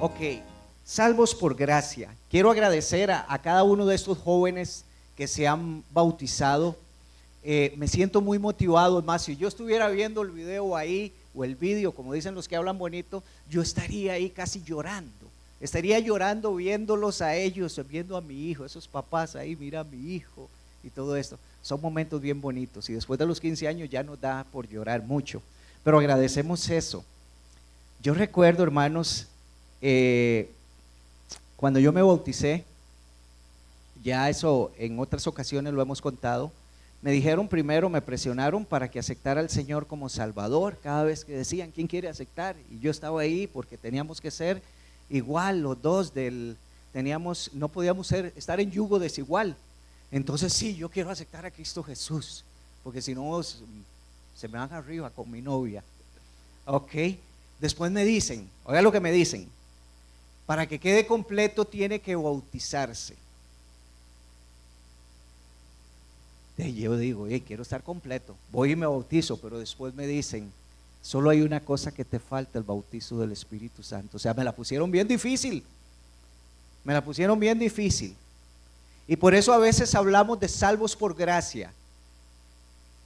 Ok, salvos por gracia. Quiero agradecer a cada uno de estos jóvenes que se han bautizado. Me siento muy motivado. Más, si yo estuviera viendo el video ahí, o el vídeo, como dicen los que hablan bonito, yo estaría ahí casi llorando. Estaría llorando viéndolos a ellos, viendo a mi hijo, esos papás ahí, mira a mi hijo y todo esto. Son momentos bien bonitos y después de los 15 años ya nos da por llorar mucho, pero agradecemos eso. Yo recuerdo, hermanos, cuando yo me bauticé, ya eso en otras ocasiones lo hemos contado, me dijeron primero, me presionaron para que aceptara al Señor como Salvador, cada vez que decían, ¿quién quiere aceptar? Y yo estaba ahí porque teníamos que ser igual, los dos, no podíamos estar en yugo desigual. Entonces sí, yo quiero aceptar a Cristo Jesús, porque si no se me van arriba con mi novia. Ok, después me dicen, oiga lo que me dicen, para que quede completo tiene que bautizarse. Y yo digo, quiero estar completo, voy y me bautizo, pero después me dicen, solo hay una cosa que te falta, el bautizo del Espíritu Santo. O sea, me la pusieron bien difícil, y por eso a veces hablamos de salvos por gracia,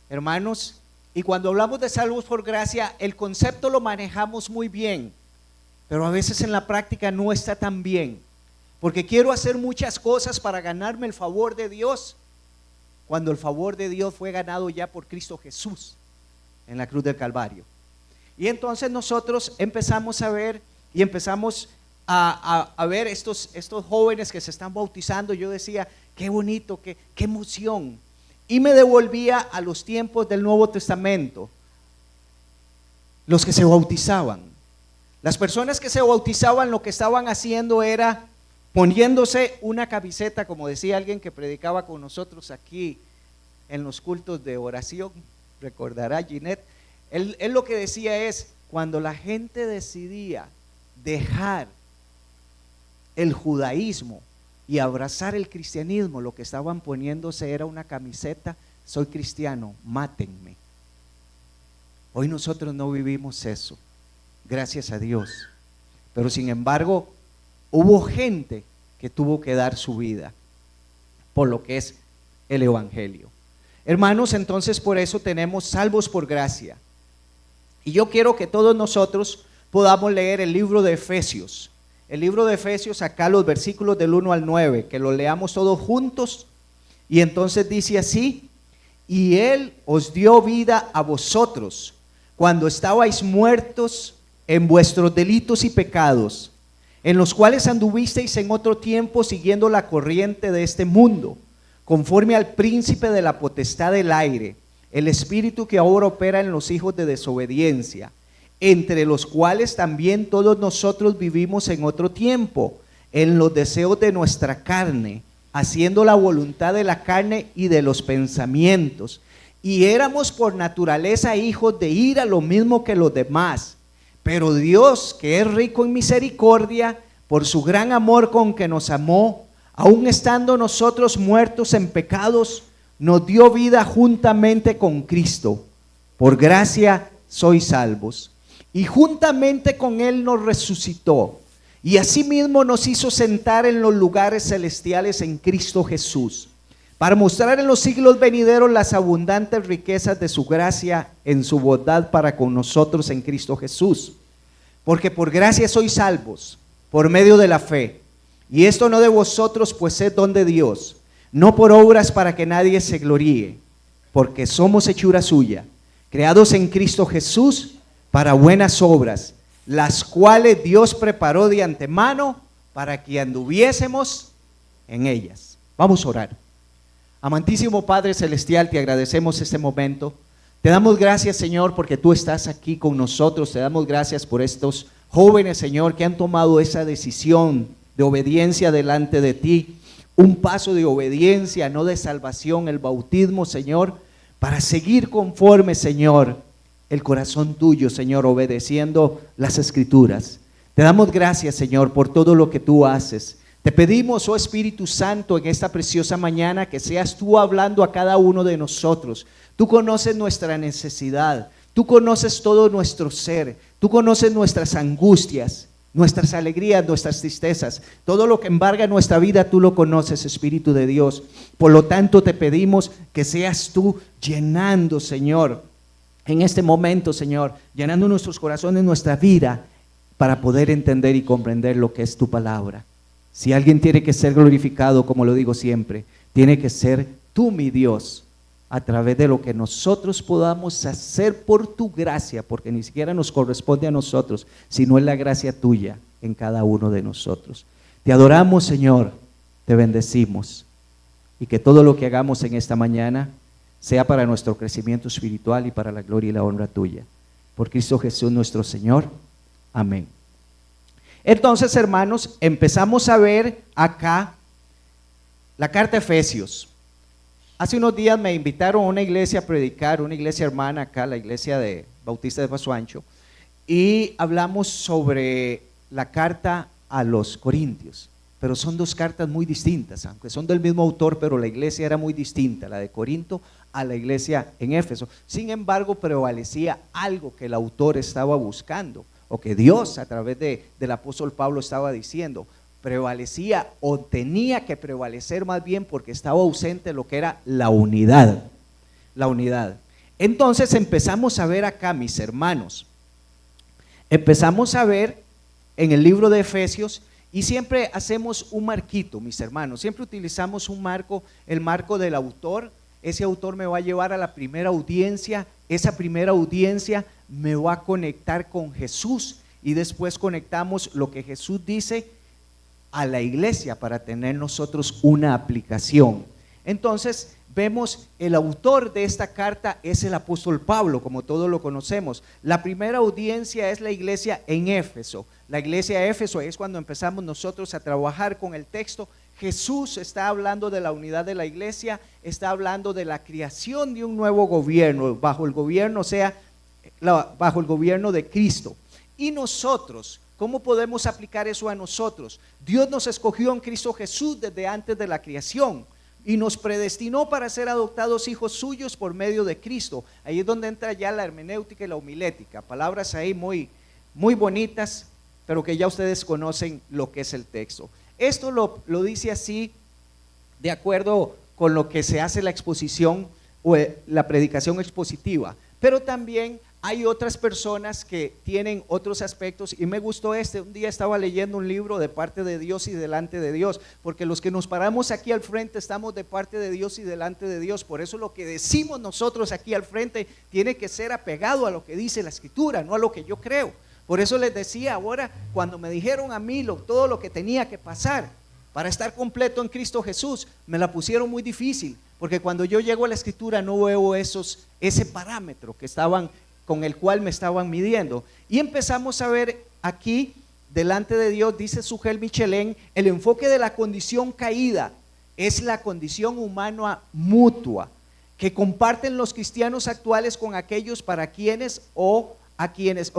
hermanos, y cuando hablamos de salvos por gracia, el concepto lo manejamos muy bien, pero a veces en la práctica no está tan bien, porque quiero hacer muchas cosas para ganarme el favor de Dios, cuando el favor de Dios fue ganado ya por Cristo Jesús en la cruz del Calvario. Y entonces nosotros empezamos a ver y empezamos a ver estos jóvenes que se están bautizando. Yo decía, qué bonito, qué emoción. Y me devolvía a los tiempos del Nuevo Testamento, los que se bautizaban. Las personas que se bautizaban lo que estaban haciendo era poniéndose una camiseta, como decía alguien que predicaba con nosotros aquí en los cultos de oración, recordará Ginette, él lo que decía es, cuando la gente decidía dejar el judaísmo y abrazar el cristianismo, lo que estaban poniéndose era una camiseta, soy cristiano, mátenme. Hoy nosotros no vivimos eso, gracias a Dios, pero sin embargo hubo gente que tuvo que dar su vida por lo que es el evangelio. Hermanos, entonces por eso tenemos salvos por gracia. Y yo quiero que todos nosotros podamos leer el libro de Efesios. El libro de Efesios, acá los versículos del 1 al 9, que lo leamos todos juntos. Y entonces dice así: y Él os dio vida a vosotros cuando estabais muertos en vuestros delitos y pecados, en los cuales anduvisteis en otro tiempo siguiendo la corriente de este mundo, conforme al príncipe de la potestad del aire, el espíritu que ahora opera en los hijos de desobediencia, entre los cuales también todos nosotros vivimos en otro tiempo, en los deseos de nuestra carne, haciendo la voluntad de la carne y de los pensamientos, y éramos por naturaleza hijos de ira, lo mismo que los demás. Pero Dios, que es rico en misericordia, por su gran amor con que nos amó, aun estando nosotros muertos en pecados, nos dio vida juntamente con Cristo. Por gracia sois salvos. Y juntamente con Él nos resucitó, y asimismo nos hizo sentar en los lugares celestiales en Cristo Jesús, para mostrar en los siglos venideros las abundantes riquezas de su gracia en su bondad para con nosotros en Cristo Jesús. Porque por gracia sois salvos, por medio de la fe. Y esto no de vosotros, pues es don de Dios, no por obras para que nadie se gloríe, porque somos hechura suya, creados en Cristo Jesús para buenas obras, las cuales Dios preparó de antemano para que anduviésemos en ellas. Vamos a orar. Amantísimo Padre Celestial, te agradecemos este momento. Te damos gracias, Señor, porque tú estás aquí con nosotros. Te damos gracias por estos jóvenes, Señor, que han tomado esa decisión de obediencia delante de ti. Un paso de obediencia, no de salvación, el bautismo, Señor, para seguir conforme, Señor, el corazón tuyo, Señor, obedeciendo las Escrituras. Te damos gracias, Señor, por todo lo que tú haces. Te pedimos, oh Espíritu Santo, en esta preciosa mañana, que seas tú hablando a cada uno de nosotros. Tú conoces nuestra necesidad, tú conoces todo nuestro ser, tú conoces nuestras angustias, nuestras alegrías, nuestras tristezas, todo lo que embarga nuestra vida, tú lo conoces, Espíritu de Dios. Por lo tanto, te pedimos que seas tú llenando, Señor, en este momento, Señor, llenando nuestros corazones, nuestra vida, para poder entender y comprender lo que es tu palabra. Si alguien tiene que ser glorificado, como lo digo siempre, tiene que ser tú, mi Dios, a través de lo que nosotros podamos hacer por tu gracia, porque ni siquiera nos corresponde a nosotros, sino es la gracia tuya en cada uno de nosotros. Te adoramos, Señor, te bendecimos, y que todo lo que hagamos en esta mañana sea para nuestro crecimiento espiritual y para la gloria y la honra tuya. Por Cristo Jesús nuestro Señor. Amén. Entonces, hermanos, empezamos a ver acá la carta a Efesios. Hace unos días me invitaron a una iglesia a predicar, una iglesia hermana acá, la iglesia de Bautista de Paso Ancho, y hablamos sobre la carta a los Corintios, pero son dos cartas muy distintas, aunque son del mismo autor, pero la iglesia era muy distinta, la de Corinto a la iglesia en Éfeso. Sin embargo, prevalecía algo que el autor estaba buscando, o que Dios a través del apóstol Pablo estaba diciendo. Prevalecía, o tenía que prevalecer más bien, porque estaba ausente lo que era la unidad. La unidad. Entonces empezamos a ver acá, mis hermanos, empezamos a ver en el libro de Efesios, y siempre hacemos un marquito, mis hermanos, siempre utilizamos un marco, el marco del autor. Ese autor me va a llevar a la primera audiencia, esa primera audiencia me va a conectar con Jesús, y después conectamos lo que Jesús dice a la iglesia para tener nosotros una aplicación. Entonces vemos, el autor de esta carta es el apóstol Pablo, como todos lo conocemos. La primera audiencia es la iglesia en Éfeso. La iglesia de Éfeso es cuando empezamos nosotros a trabajar con el texto. Jesús está hablando de la unidad de la iglesia, está hablando de la creación de un nuevo gobierno, bajo el gobierno, o sea, bajo el gobierno de Cristo. Y nosotros, ¿cómo podemos aplicar eso a nosotros? Dios nos escogió en Cristo Jesús desde antes de la creación y nos predestinó para ser adoptados hijos suyos por medio de Cristo. Ahí es donde entra ya la hermenéutica y la homilética, palabras ahí muy bonitas, pero que ya ustedes conocen lo que es el texto. Esto lo dice así de acuerdo con lo que se hace la exposición o la predicación expositiva, pero también hay otras personas que tienen otros aspectos, y me gustó un día estaba leyendo un libro de parte de Dios y delante de Dios, porque los que nos paramos aquí al frente estamos de parte de Dios y delante de Dios. Por eso lo que decimos nosotros aquí al frente tiene que ser apegado a lo que dice la Escritura, no a lo que yo creo. Por eso les decía ahora, cuando me dijeron a mí todo lo que tenía que pasar para estar completo en Cristo Jesús, me la pusieron muy difícil, porque cuando yo llego a la Escritura no veo ese parámetro con el cual me estaban midiendo. Y empezamos a ver aquí, delante de Dios, dice Sugel Michelén, el enfoque de la condición caída es la condición humana mutua que comparten los cristianos actuales con aquellos para quienes o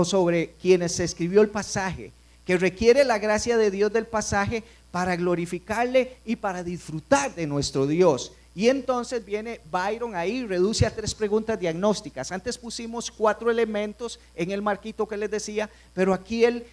sobre quienes se escribió el pasaje, que requiere la gracia de Dios del pasaje para glorificarle y para disfrutar de nuestro Dios. Y entonces viene Byron ahí, reduce a 3 preguntas diagnósticas. Antes pusimos 4 elementos en el marquito que les decía, pero aquí él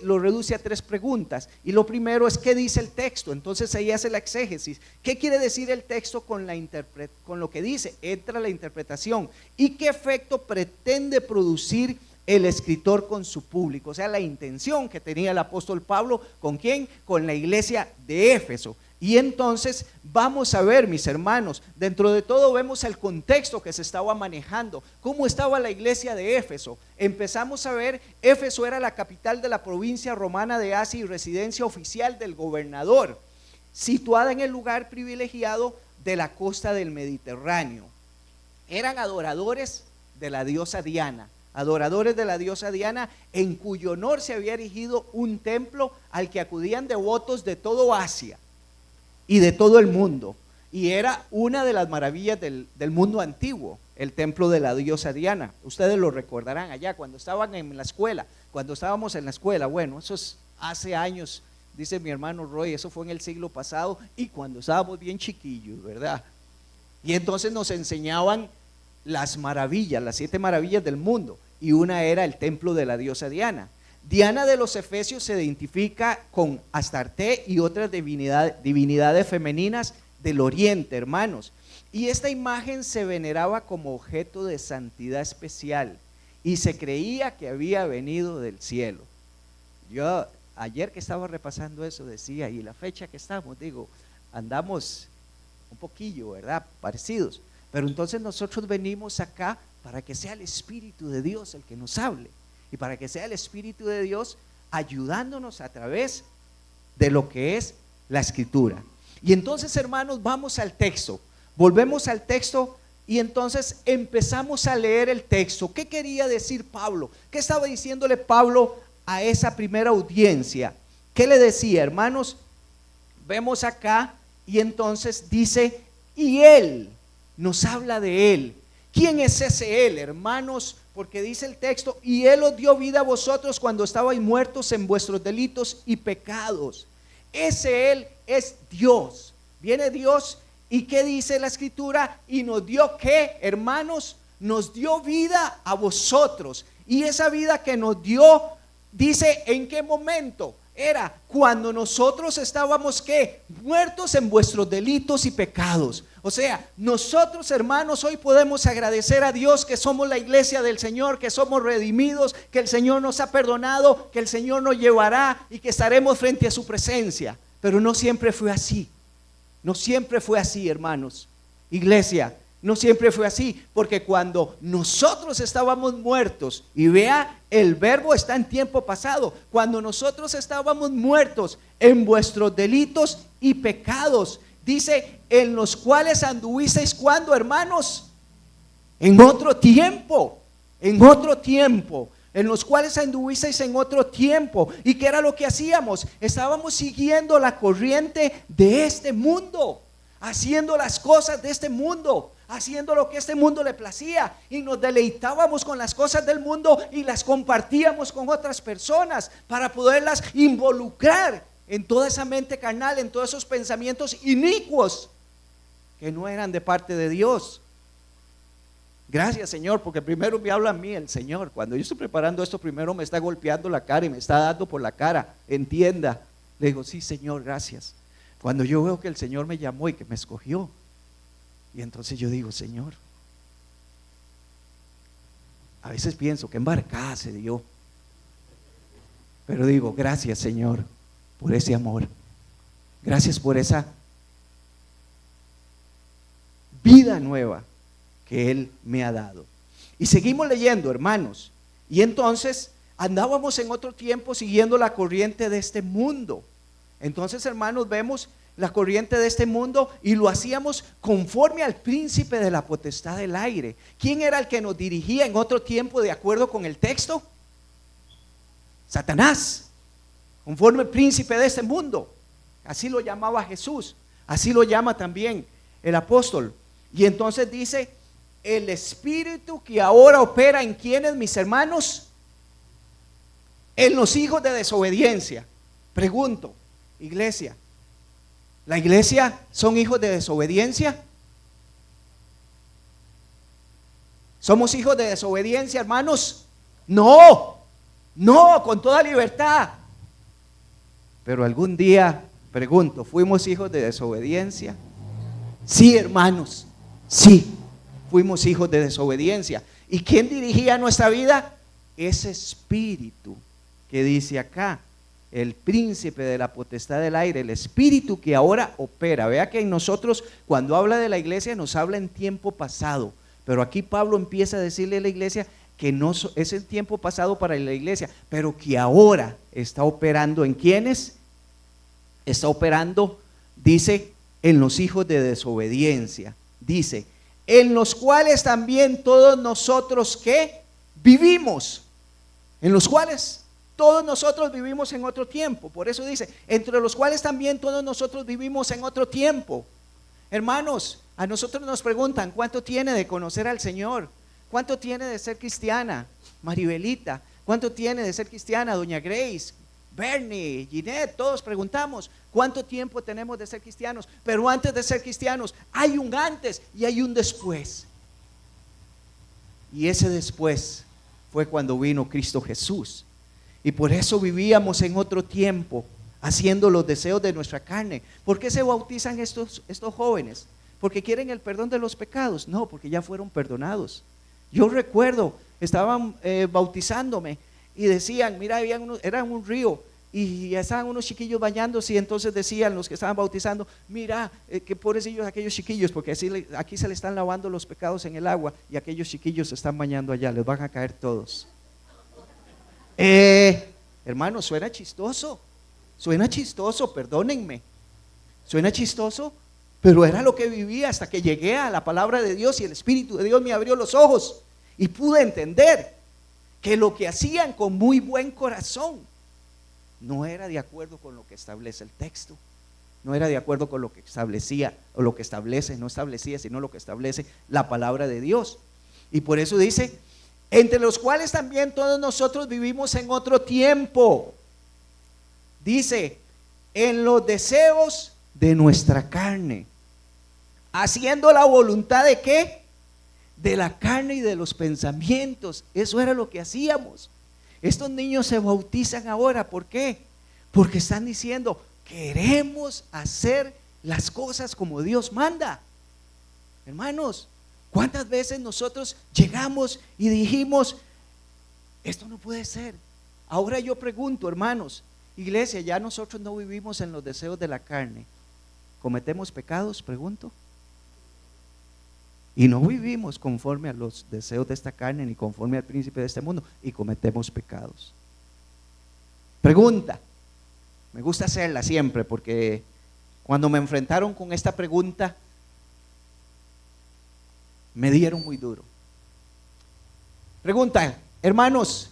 lo reduce a 3 preguntas. Y lo primero es, ¿qué dice el texto? Entonces ahí hace la exégesis. ¿Qué quiere decir el texto con lo que dice? Entra la interpretación. ¿Y qué efecto pretende producir el escritor con su público? O sea, la intención que tenía el apóstol Pablo, ¿con quién? Con la iglesia de Éfeso. Y entonces vamos a ver, mis hermanos, dentro de todo vemos el contexto que se estaba manejando, cómo estaba la iglesia de Éfeso. Empezamos a ver, Éfeso era la capital de la provincia romana de Asia y residencia oficial del gobernador, situada en el lugar privilegiado de la costa del Mediterráneo. Eran adoradores de la diosa Diana, en cuyo honor se había erigido un templo al que acudían devotos de todo Asia y de todo el mundo, y era una de las maravillas del mundo antiguo, el templo de la diosa Diana. Ustedes lo recordarán allá cuando estaban en la escuela, cuando estábamos en la escuela. Bueno, eso es hace años, dice mi hermano Roy, eso fue en el siglo pasado, y cuando estábamos bien chiquillos, ¿verdad? Y entonces nos enseñaban las maravillas, las 7 maravillas del mundo, y una era el templo de la diosa Diana. Diana de los Efesios se identifica con Astarte y otras divinidades femeninas del oriente, hermanos. Y esta imagen se veneraba como objeto de santidad especial y se creía que había venido del cielo. Yo ayer que estaba repasando eso decía, y la fecha que estamos, digo, andamos un poquillo, ¿verdad? Parecidos. Pero entonces nosotros venimos acá para que sea el Espíritu de Dios el que nos hable. Y para que sea el Espíritu de Dios ayudándonos a través de lo que es la Escritura. Y entonces, hermanos, vamos al texto. Volvemos al texto y entonces empezamos a leer el texto. ¿Qué quería decir Pablo? ¿Qué estaba diciéndole Pablo a esa primera audiencia? ¿Qué le decía, hermanos? Vemos acá y entonces dice, y él, nos habla de él. ¿Quién es ese él, hermanos? Porque dice el texto, y él os dio vida a vosotros cuando estabais muertos en vuestros delitos y pecados. Ese él es Dios. Viene Dios. ¿Y qué dice la Escritura? Y nos dio, ¿qué, hermanos? Nos dio vida a vosotros. Y esa vida que nos dio, dice, ¿en qué momento? Era cuando nosotros estábamos, ¿qué? Muertos en vuestros delitos y pecados. O sea, nosotros, hermanos, hoy podemos agradecer a Dios que somos la iglesia del Señor, que somos redimidos, que el Señor nos ha perdonado, que el Señor nos llevará y que estaremos frente a su presencia. Pero no siempre fue así. No siempre fue así, hermanos. Iglesia, no siempre fue así, porque cuando nosotros estábamos muertos, y vea, el verbo está en tiempo pasado, cuando nosotros estábamos muertos en vuestros delitos y pecados, dice, en los cuales anduvisteis, ¿cuándo, hermanos? En otro tiempo, en los cuales anduvisteis en otro tiempo. ¿Y qué era lo que hacíamos? Estábamos siguiendo la corriente de este mundo, haciendo las cosas de este mundo, haciendo lo que este mundo le placía, y nos deleitábamos con las cosas del mundo y las compartíamos con otras personas para poderlas involucrar en toda esa mente carnal, en todos esos pensamientos inicuos que no eran de parte de Dios. Gracias, Señor, porque primero me habla a mí el Señor. Cuando yo estoy preparando esto, primero me está golpeando la cara y me está dando por la cara. Entienda. Le digo, sí, Señor, gracias. Cuando yo veo que el Señor me llamó y que me escogió, y entonces yo digo, Señor, a veces pienso que embarcada se dio, pero digo, gracias, Señor, por ese amor. Gracias por esa vida nueva que Él me ha dado. Y seguimos leyendo, hermanos. Y entonces andábamos en otro tiempo siguiendo la corriente de este mundo. Entonces, hermanos, vemos la corriente de este mundo y lo hacíamos conforme al príncipe de la potestad del aire. ¿Quién era el que nos dirigía en otro tiempo de acuerdo con el texto? Satanás, conforme al príncipe de este mundo. Así lo llamaba Jesús, así lo llama también el apóstol. Y entonces dice, el espíritu que ahora opera en quienes, mis hermanos, en los hijos de desobediencia. Pregunto, iglesia, ¿la iglesia son hijos de desobediencia? ¿Somos hijos de desobediencia, hermanos? No, con toda libertad. Pero algún día, pregunto, ¿fuimos hijos de desobediencia? Sí, hermanos, sí, fuimos hijos de desobediencia. ¿Y quién dirigía nuestra vida? Ese espíritu que dice acá, el príncipe de la potestad del aire, el espíritu que ahora opera. Vea que en nosotros, cuando habla de la iglesia, nos habla en tiempo pasado, pero aquí Pablo empieza a decirle a la iglesia que no es el tiempo pasado para la iglesia, pero que ahora está operando en quienes, está operando, dice, en los hijos de desobediencia. Dice, en los cuales también todos nosotros que vivimos, en los cuales todos nosotros vivimos en otro tiempo. Por eso dice, entre los cuales también todos nosotros vivimos en otro tiempo. Hermanos, a nosotros nos preguntan, ¿cuánto tiene de conocer al Señor? ¿Cuánto tiene de ser cristiana, Maribelita? ¿Cuánto tiene de ser cristiana, doña Grace, Bernie, Ginette? Todos preguntamos, ¿cuánto tiempo tenemos de ser cristianos? Pero antes de ser cristianos, hay un antes y hay un después. Y ese después fue cuando vino Cristo Jesús. Y por eso vivíamos en otro tiempo, haciendo los deseos de nuestra carne. ¿Por qué se bautizan estos jóvenes? ¿Porque quieren el perdón de los pecados? No, porque ya fueron perdonados. Yo recuerdo, estaban bautizándome y decían, mira, era un río y estaban unos chiquillos bañándose, y entonces decían los que estaban bautizando, mira, que pobrecillos aquellos chiquillos, porque aquí se le están lavando los pecados en el agua y aquellos chiquillos se están bañando allá, les van a caer todos. Hermano, suena chistoso, perdónenme, suena chistoso, pero era lo que vivía hasta que llegué a la palabra de Dios y el Espíritu de Dios me abrió los ojos y pude entender que lo que hacían con muy buen corazón no era de acuerdo con lo que establece el texto, no era de acuerdo con lo que establecía, o lo que establece, no establecía, sino lo que establece la palabra de Dios. Y por eso dice, entre los cuales también todos nosotros vivimos en otro tiempo, dice, en los deseos de nuestra carne, haciendo la voluntad de ¿qué? De la carne y de los pensamientos. Eso era lo que hacíamos. Estos niños se bautizan ahora, ¿por qué? Porque están diciendo, queremos hacer las cosas como Dios manda. Hermanos, ¿cuántas veces nosotros llegamos y dijimos, esto no puede ser? Ahora yo pregunto, hermanos, iglesia, ya nosotros no vivimos en los deseos de la carne. ¿Cometemos pecados? Pregunto. Y no vivimos conforme a los deseos de esta carne, ni conforme al príncipe de este mundo, y cometemos pecados. Pregunta, me gusta hacerla siempre, porque cuando me enfrentaron con esta pregunta, me dieron muy duro. Pregunta, hermanos,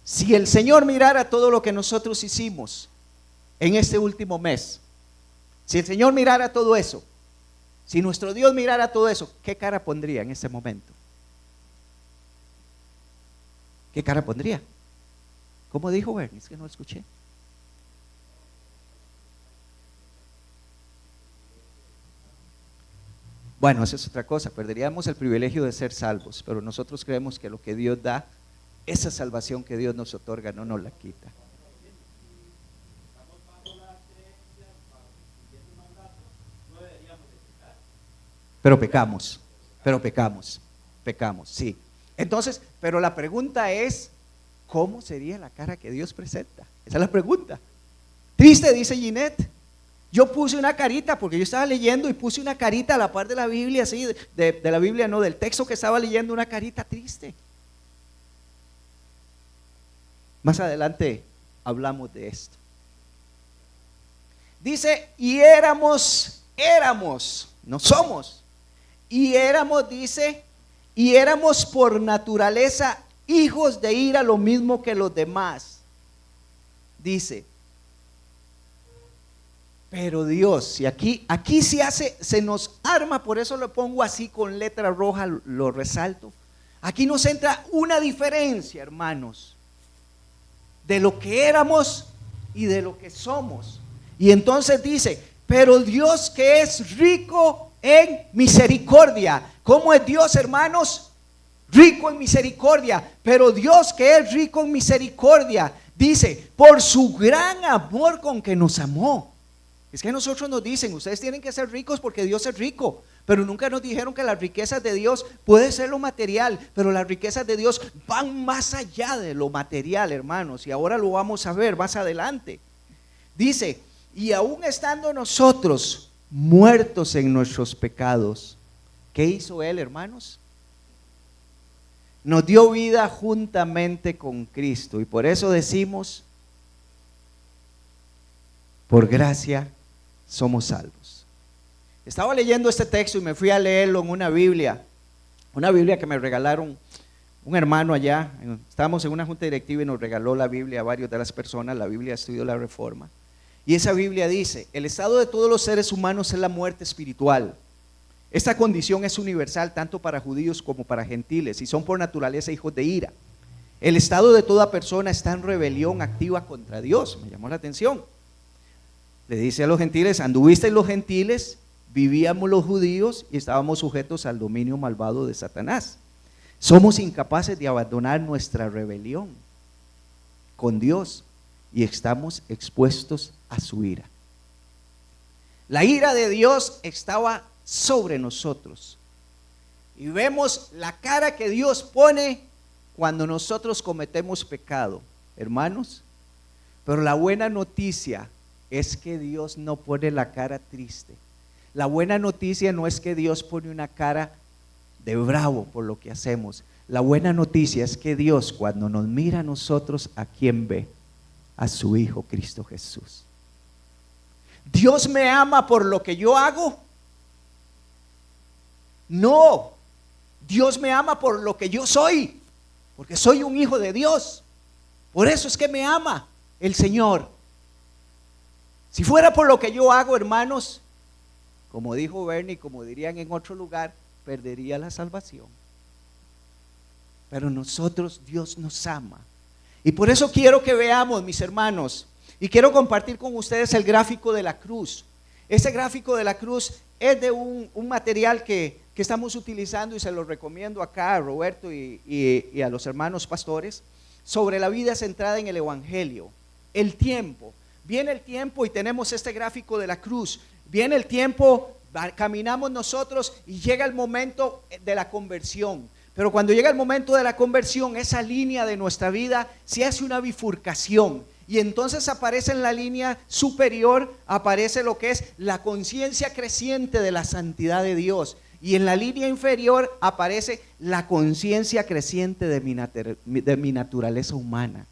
si el Señor mirara todo lo que nosotros hicimos en este último mes, si el Señor mirara todo eso, si nuestro Dios mirara todo eso, ¿qué cara pondría en ese momento? ¿Qué cara pondría? ¿Cómo dijo Bernie? Es que no lo escuché. Bueno, esa es otra cosa, perderíamos el privilegio de ser salvos, pero nosotros creemos que lo que Dios da, esa salvación que Dios nos otorga, no nos la quita. Pero pecamos, sí. Entonces, pero la pregunta es, ¿cómo sería la cara que Dios presenta? Esa es la pregunta. Triste, dice Ginette. Yo puse una carita, porque yo estaba leyendo y puse una carita a la par de la Biblia, así, de la Biblia, no, del texto que estaba leyendo, una carita triste. Más adelante hablamos de esto. Dice, y éramos, no somos. Y éramos, dice, y éramos por naturaleza hijos de ira, lo mismo que los demás. Dice, pero Dios, y aquí se nos arma, por eso lo pongo así con letra roja, lo resalto. Aquí nos entra una diferencia, hermanos, de lo que éramos y de lo que somos. Y entonces dice, pero Dios que es rico en misericordia. ¿Cómo es Dios, hermanos? Rico en misericordia. Pero Dios que es rico en misericordia, dice, por su gran amor con que nos amó. Es que a nosotros nos dicen, ustedes tienen que ser ricos porque Dios es rico, pero nunca nos dijeron que las riquezas de Dios puede ser lo material, pero las riquezas de Dios van más allá de lo material, hermanos, y ahora lo vamos a ver más adelante. Dice, y aún estando nosotros muertos en nuestros pecados, ¿qué hizo Él, hermanos? Nos dio vida juntamente con Cristo, y por eso decimos, por gracia somos salvos. Estaba leyendo este texto y me fui a leerlo en una Biblia que me regalaron un hermano allá. Estábamos en una junta directiva y nos regaló la Biblia a varios de las personas, la Biblia Estudio de la Reforma. Y esa Biblia dice, el estado de todos los seres humanos es la muerte espiritual. Esta condición es universal tanto para judíos como para gentiles y son por naturaleza hijos de ira. El estado de toda persona está en rebelión activa contra Dios. Me llamó la atención. Le dice a los gentiles, anduvisteis los gentiles, vivíamos los judíos y estábamos sujetos al dominio malvado de Satanás. Somos incapaces de abandonar nuestra rebelión. con Dios y estamos expuestos a su ira. La ira de Dios estaba sobre nosotros. Y vemos la cara que Dios pone cuando nosotros cometemos pecado, hermanos. Pero la buena noticia es que Dios no pone la cara triste. La buena noticia no es que Dios pone una cara de bravo por lo que hacemos. La buena noticia es que Dios, cuando nos mira a nosotros, ¿a quién ve? A su Hijo Cristo Jesús. ¿Dios me ama por lo que yo hago? No, Dios me ama por lo que yo soy, porque soy un hijo de Dios. Por eso es que me ama el Señor. Si fuera por lo que yo hago, hermanos, como dijo Bernie, como dirían en otro lugar, perdería la salvación. Pero nosotros, Dios nos ama. Y por eso quiero que veamos, mis hermanos, y quiero compartir con ustedes el gráfico de la cruz. Ese gráfico de la cruz es de un material que estamos utilizando y se lo recomiendo acá a Roberto y a los hermanos pastores, sobre la vida centrada en el Evangelio. El tiempo. Viene el tiempo y tenemos este gráfico de la cruz. Viene el tiempo, caminamos nosotros y llega el momento de la conversión. Pero cuando llega el momento de la conversión, esa línea de nuestra vida se hace una bifurcación. Y entonces aparece en la línea superior, aparece lo que es la conciencia creciente de la santidad de Dios. Y en la línea inferior aparece la conciencia creciente de mi naturaleza humana.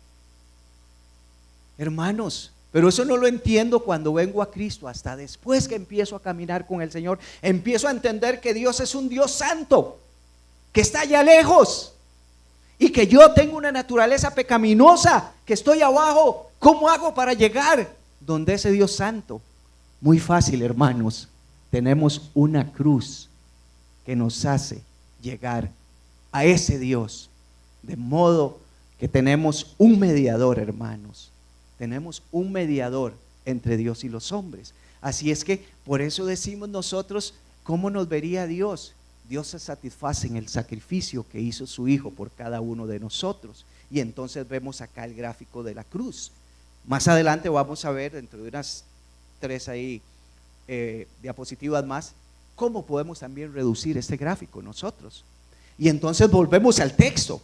Hermanos, pero eso no lo entiendo cuando vengo a Cristo. Hasta después que empiezo a caminar con el Señor, empiezo a entender que Dios es un Dios santo, que está allá lejos, y que yo tengo una naturaleza pecaminosa, que estoy abajo. ¿Cómo hago para llegar donde ese Dios santo? Muy fácil, hermanos. Tenemos una cruz que nos hace llegar a ese Dios. De modo que tenemos un mediador, hermanos. Tenemos un mediador entre Dios y los hombres. Así es que por eso decimos nosotros, ¿cómo nos vería Dios? Dios se satisface en el sacrificio que hizo su Hijo por cada uno de nosotros. Y entonces vemos acá el gráfico de la cruz. Más adelante vamos a ver, dentro de unas 3 ahí diapositivas más, cómo podemos también reducir este gráfico nosotros. Y entonces volvemos al texto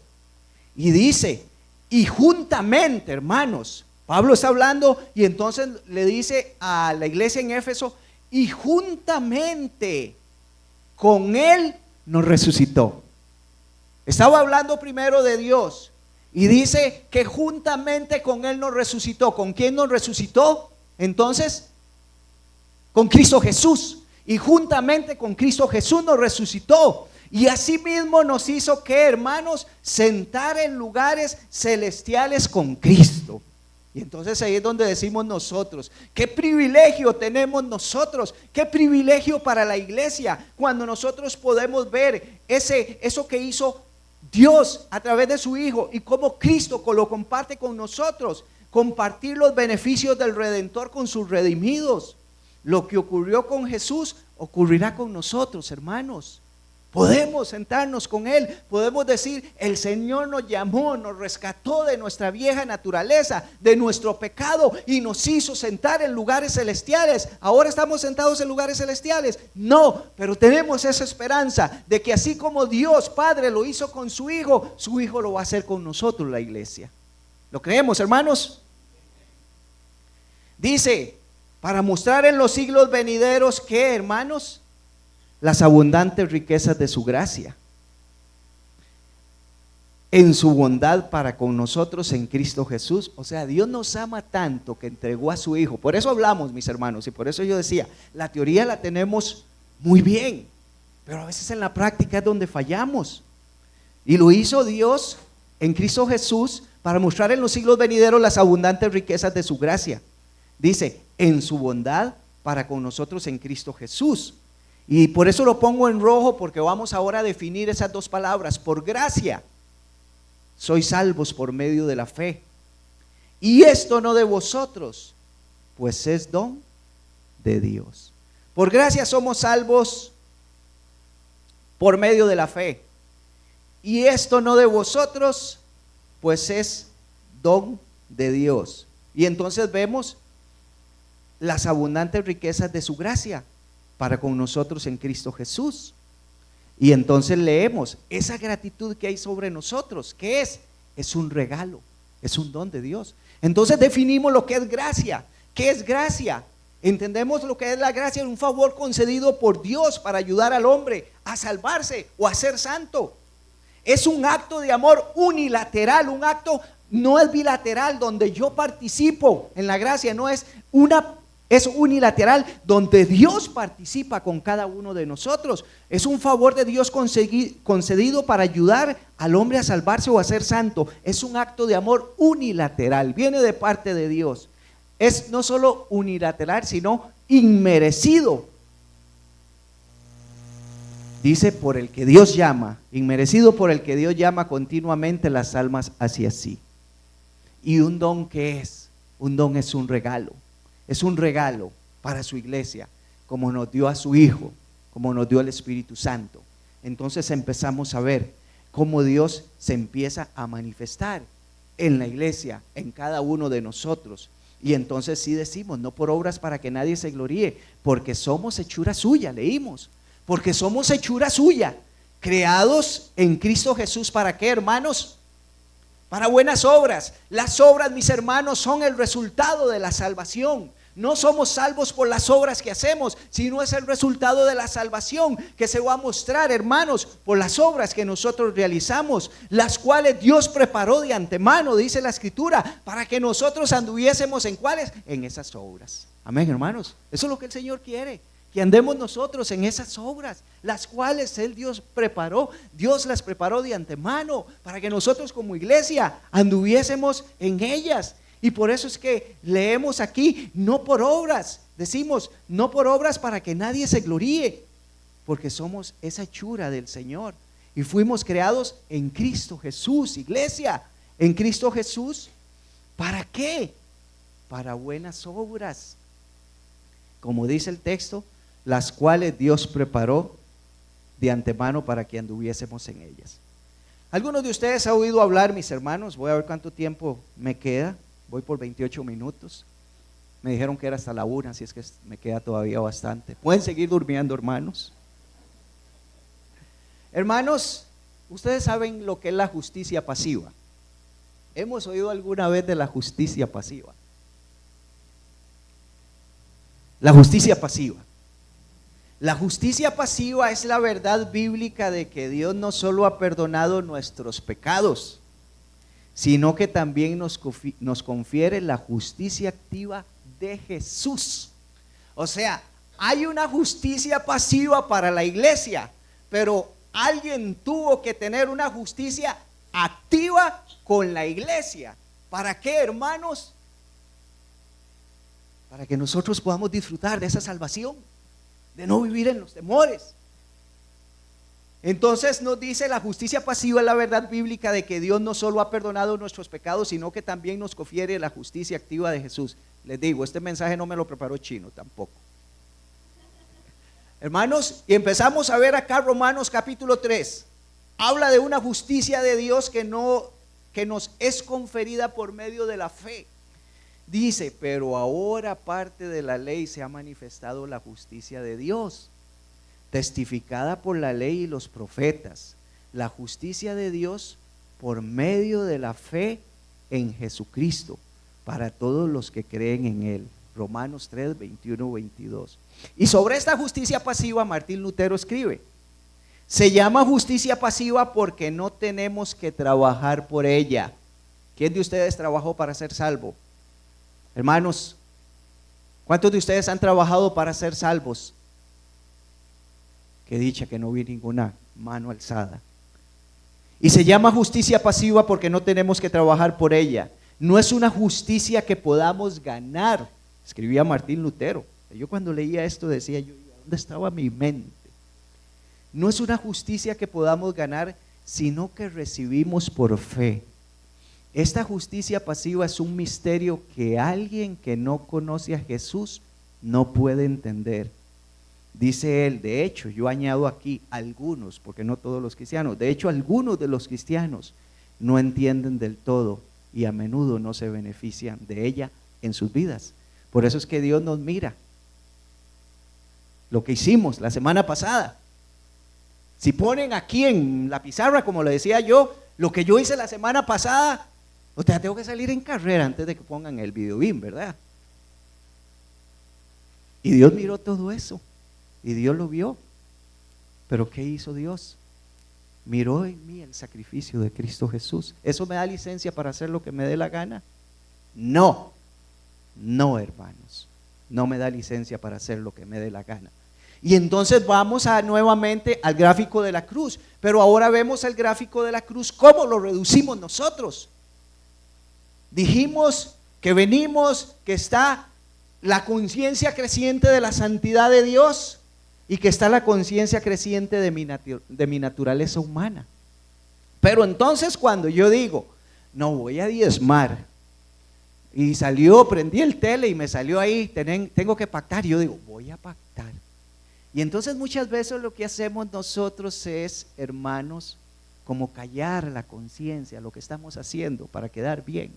y dice, y juntamente, hermanos, Pablo está hablando y entonces le dice a la iglesia en Éfeso, y juntamente con Él nos resucitó. Estaba hablando primero de Dios y dice que juntamente con Él nos resucitó. ¿Con quién nos resucitó? Entonces, con Cristo Jesús. Y juntamente con Cristo Jesús nos resucitó. Y asimismo nos hizo, ¿qué, hermanos? Sentar en lugares celestiales con Cristo. Y entonces ahí es donde decimos nosotros, qué privilegio tenemos nosotros, qué privilegio para la iglesia, cuando nosotros podemos ver eso que hizo Dios a través de su Hijo y cómo Cristo lo comparte con nosotros, compartir los beneficios del Redentor con sus redimidos. Lo que ocurrió con Jesús ocurrirá con nosotros, hermanos. Podemos sentarnos con Él, podemos decir, el Señor nos llamó, nos rescató de nuestra vieja naturaleza, de nuestro pecado y nos hizo sentar en lugares celestiales. ¿Ahora estamos sentados en lugares celestiales? No, pero tenemos esa esperanza de que así como Dios Padre lo hizo con su Hijo lo va a hacer con nosotros, la iglesia. ¿Lo creemos, hermanos? Dice, para mostrar en los siglos venideros que, hermanos, las abundantes riquezas de su gracia, en su bondad para con nosotros en Cristo Jesús. O sea, Dios nos ama tanto que entregó a su Hijo. Por eso hablamos, mis hermanos, y por eso yo decía, la teoría la tenemos muy bien, pero a veces en la práctica es donde fallamos. Y lo hizo Dios en Cristo Jesús para mostrar en los siglos venideros las abundantes riquezas de su gracia. Dice, en su bondad para con nosotros en Cristo Jesús. Y por eso lo pongo en rojo, porque vamos ahora a definir esas dos palabras. Por gracia sois salvos por medio de la fe, y esto no de vosotros, pues es don de Dios. Por gracia somos salvos por medio de la fe, y esto no de vosotros, pues es don de Dios. Y entonces vemos las abundantes riquezas de su gracia para con nosotros en Cristo Jesús. Y entonces leemos esa gratitud que hay sobre nosotros. ¿Qué es? Es un regalo, es un don de Dios. Entonces definimos lo que es gracia. ¿Qué es gracia? Entendemos lo que es la gracia, un favor concedido por Dios para ayudar al hombre a salvarse o a ser santo. Es un acto de amor unilateral, un acto no es bilateral donde yo participo en la gracia, no es es unilateral donde Dios participa con cada uno de nosotros. Es un favor de Dios concedido para ayudar al hombre a salvarse o a ser santo. Es un acto de amor unilateral, viene de parte de Dios. Es no solo unilateral, sino inmerecido. Dice, por el que Dios llama, inmerecido por el que Dios llama continuamente las almas hacia sí. ¿Y un don qué es? Un don es un regalo. Es un regalo para su iglesia, como nos dio a su Hijo, como nos dio el Espíritu Santo. Entonces empezamos a ver cómo Dios se empieza a manifestar en la iglesia, en cada uno de nosotros. Y entonces sí decimos, no por obras para que nadie se gloríe, porque somos hechura suya, leímos. Porque somos hechura suya, creados en Cristo Jesús. ¿Para qué, hermanos? Para buenas obras. Las obras, mis hermanos, son el resultado de la salvación. No somos salvos por las obras que hacemos, sino es el resultado de la salvación que se va a mostrar, hermanos, por las obras que nosotros realizamos, las cuales Dios preparó de antemano, dice la Escritura, para que nosotros anduviésemos en ¿cuáles? En esas obras. Amén, hermanos. Eso es lo que el Señor quiere, que andemos nosotros en esas obras, las cuales Dios preparó. Dios las preparó de antemano para que nosotros como iglesia anduviésemos en ellas. Y por eso es que leemos aquí, no por obras, decimos, no por obras para que nadie se gloríe, porque somos esa hechura del Señor y fuimos creados en Cristo Jesús, iglesia, en Cristo Jesús. ¿Para qué? Para buenas obras, como dice el texto, las cuales Dios preparó de antemano para que anduviésemos en ellas. Algunos de ustedes han oído hablar, mis hermanos, voy a ver cuánto tiempo me queda, voy por 28 minutos, me dijeron que era hasta la 1, así es que me queda todavía bastante. Pueden seguir durmiendo, hermanos. Hermanos, ustedes saben lo que es la justicia pasiva. ¿Hemos oído alguna vez de la justicia pasiva? La justicia pasiva. La justicia pasiva es la verdad bíblica de que Dios no solo ha perdonado nuestros pecados, sino que también nos confiere la justicia activa de Jesús. O sea, hay una justicia pasiva para la iglesia, pero alguien tuvo que tener una justicia activa con la iglesia. ¿Para qué, hermanos? Para que nosotros podamos disfrutar de esa salvación, de no vivir en los temores. Entonces nos dice, la justicia pasiva es la verdad bíblica de que Dios no solo ha perdonado nuestros pecados, sino que también nos confiere la justicia activa de Jesús. Les digo, este mensaje no me lo preparó Chino tampoco. Hermanos, y empezamos a ver acá Romanos capítulo 3. Habla de una justicia de Dios que nos es conferida por medio de la fe. Dice, pero ahora aparte de la ley se ha manifestado la justicia de Dios, testificada por la ley y los profetas, la justicia de Dios por medio de la fe en Jesucristo, para todos los que creen en Él. Romanos 3, 21, 22. Y sobre esta justicia pasiva, Martín Lutero escribe, se llama justicia pasiva porque no tenemos que trabajar por ella. ¿Quién de ustedes trabajó para ser salvo? Hermanos, ¿cuántos de ustedes han trabajado para ser salvos? Qué dicha que no vi ninguna mano alzada. Y se llama justicia pasiva porque no tenemos que trabajar por ella. No es una justicia que podamos ganar, escribía Martín Lutero. Yo cuando leía esto decía, ¿dónde estaba mi mente? No es una justicia que podamos ganar, sino que recibimos por fe. Esta justicia pasiva es un misterio que alguien que no conoce a Jesús no puede entender. Dice él, de hecho, yo añado aquí algunos, porque no todos los cristianos, de hecho algunos de los cristianos no entienden del todo y a menudo no se benefician de ella en sus vidas. Por eso es que Dios nos mira lo que hicimos la semana pasada. Si ponen aquí en la pizarra, como le decía yo, lo que yo hice la semana pasada, o sea, tengo que salir en carrera antes de que pongan el video beam, ¿verdad? Y Dios miró todo eso, y Dios lo vio. Pero ¿qué hizo Dios? Miró en mí el sacrificio de Cristo Jesús. ¿Eso me da licencia para hacer lo que me dé la gana? No, no, hermanos, no me da licencia para hacer lo que me dé la gana. Y entonces vamos nuevamente al gráfico de la cruz, pero ahora vemos el gráfico de la cruz, ¿cómo lo reducimos nosotros? Dijimos que venimos, que está la conciencia creciente de la santidad de Dios y que está la conciencia creciente de mi naturaleza humana. Pero entonces cuando yo digo, no voy a diezmar, y prendí el tele y me salió ahí, tengo que pactar, y yo digo, voy a pactar. Y entonces muchas veces lo que hacemos nosotros es, hermanos, como callar la conciencia, lo que estamos haciendo para quedar bien.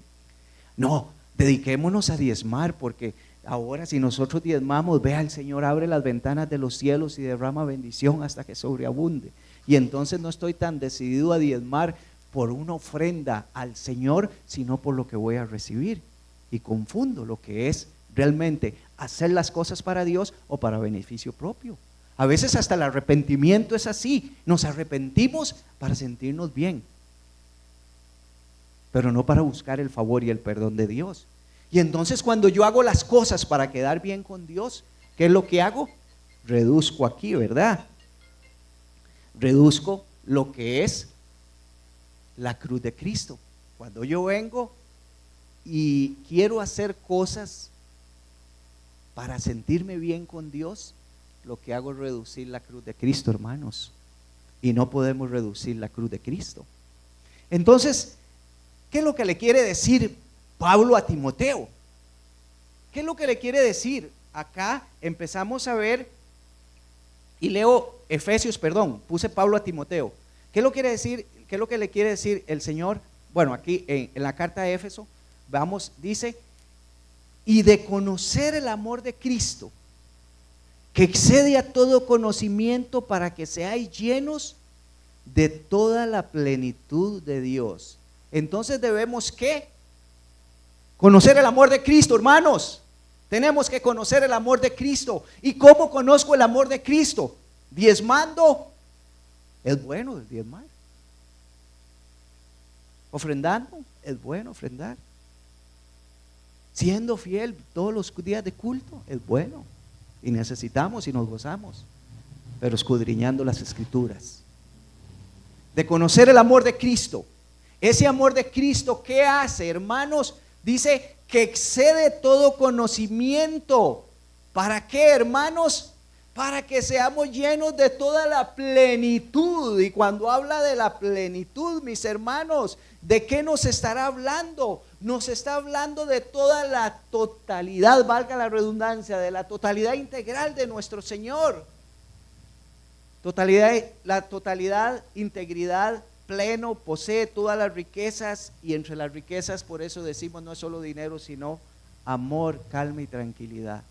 No, dediquémonos a diezmar, porque ahora si nosotros diezmamos, vea, el Señor abre las ventanas de los cielos y derrama bendición hasta que sobreabunde. Y entonces no estoy tan decidido a diezmar por una ofrenda al Señor, sino por lo que voy a recibir. Y confundo lo que es realmente hacer las cosas para Dios o para beneficio propio. A veces hasta el arrepentimiento es así, nos arrepentimos para sentirnos bien, pero no para buscar el favor y el perdón de Dios. Y entonces cuando yo hago las cosas para quedar bien con Dios, ¿qué es lo que hago? Reduzco aquí, ¿verdad? Reduzco lo que es la cruz de Cristo. Cuando yo vengo y quiero hacer cosas para sentirme bien con Dios, lo que hago es reducir la cruz de Cristo, hermanos. Y no podemos reducir la cruz de Cristo. Entonces, ¿qué es lo que le quiere decir Pablo a Timoteo? ¿Qué es lo que le quiere decir? Acá empezamos a ver, y leo Efesios, puse Pablo a Timoteo. ¿Qué es lo que quiere decir? ¿Qué es lo que le quiere decir el Señor? Bueno, aquí en la carta de Éfeso, dice, y de conocer el amor de Cristo, que excede a todo conocimiento, para que seáis llenos de toda la plenitud de Dios. Entonces debemos ¿qué? Conocer el amor de Cristo, hermanos. Tenemos que conocer el amor de Cristo. ¿Y cómo conozco el amor de Cristo? Diezmando. Es bueno diezmar. Ofrendando. Es bueno ofrendar. Siendo fiel todos los días de culto. Es bueno. Y necesitamos y nos gozamos. Pero escudriñando las Escrituras. De conocer el amor de Cristo. Ese amor de Cristo, ¿qué hace, hermanos? Dice que excede todo conocimiento. ¿Para qué, hermanos? Para que seamos llenos de toda la plenitud. Y cuando habla de la plenitud, mis hermanos, ¿de qué nos estará hablando? Nos está hablando de toda la totalidad, valga la redundancia, de la totalidad integral de nuestro Señor. La totalidad, integridad, pleno, posee todas las riquezas, y entre las riquezas, por eso decimos, no es solo dinero, sino amor, calma y tranquilidad.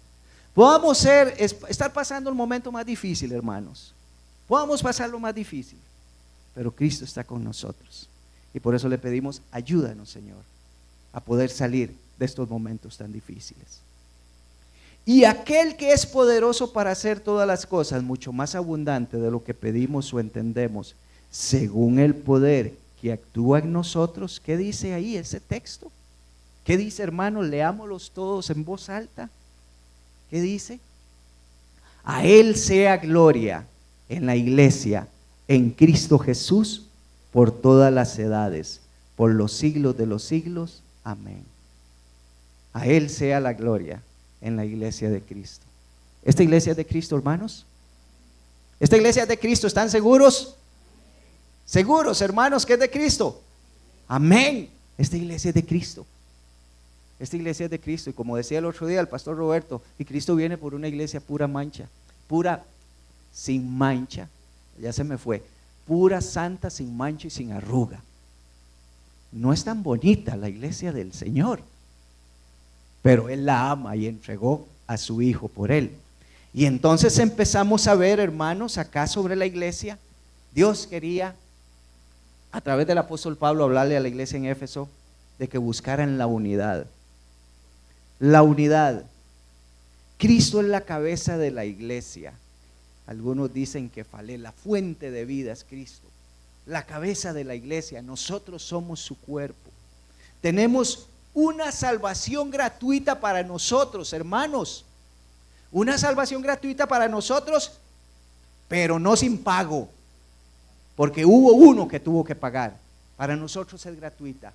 Podamos estar pasando el momento más difícil, hermanos. Podamos pasar lo más difícil, pero Cristo está con nosotros. Y por eso le pedimos, ayúdanos, Señor, a poder salir de estos momentos tan difíciles. Y aquel que es poderoso para hacer todas las cosas mucho más abundante de lo que pedimos o entendemos, según el poder que actúa en nosotros. ¿Qué dice ahí ese texto? ¿Qué dice, hermanos? Leámoslos todos en voz alta. ¿Qué dice? A Él sea gloria en la iglesia, en Cristo Jesús, por todas las edades, por los siglos de los siglos. Amén. A Él sea la gloria en la iglesia de Cristo. ¿Esta iglesia es de Cristo, hermanos? ¿Esta iglesia es de Cristo? ¿Están seguros? ¿Seguros, hermanos, que es de Cristo? Amén. Esta iglesia es de Cristo. Esta iglesia es de Cristo. Y como decía el otro día el pastor Roberto, y Cristo viene por una iglesia pura sin mancha, ya se me fue, pura, santa, sin mancha y sin arruga. no es tan bonita la iglesia del Señor, pero Él la ama y entregó a su Hijo por Él. Y entonces empezamos a ver, hermanos, acá sobre la iglesia, Dios quería, a través del apóstol Pablo, hablarle a la iglesia en Éfeso de que buscaran la unidad. La unidad. Cristo es la cabeza de la iglesia. Algunos dicen que falé, la fuente de vida es Cristo, la cabeza de la iglesia. Nosotros somos su cuerpo. Tenemos una salvación gratuita para nosotros, hermanos. Una salvación gratuita para nosotros, pero no sin pago, porque hubo uno que tuvo que pagar. Para nosotros es gratuita.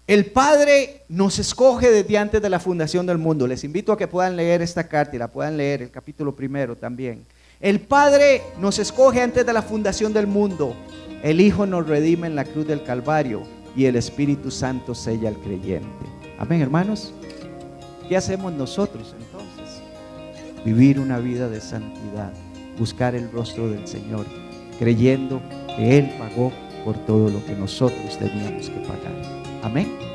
El Padre nos escoge desde antes de la fundación del mundo. Les invito a que puedan leer esta carta y la puedan leer, el capítulo 1 también. El Padre nos escoge antes de la fundación del mundo. El Hijo nos redime en la cruz del Calvario y el Espíritu Santo sella al creyente. Amén, hermanos. ¿Qué hacemos nosotros entonces? Vivir una vida de santidad, buscar el rostro del Señor, creyendo que Él pagó por todo lo que nosotros teníamos que pagar. Amén.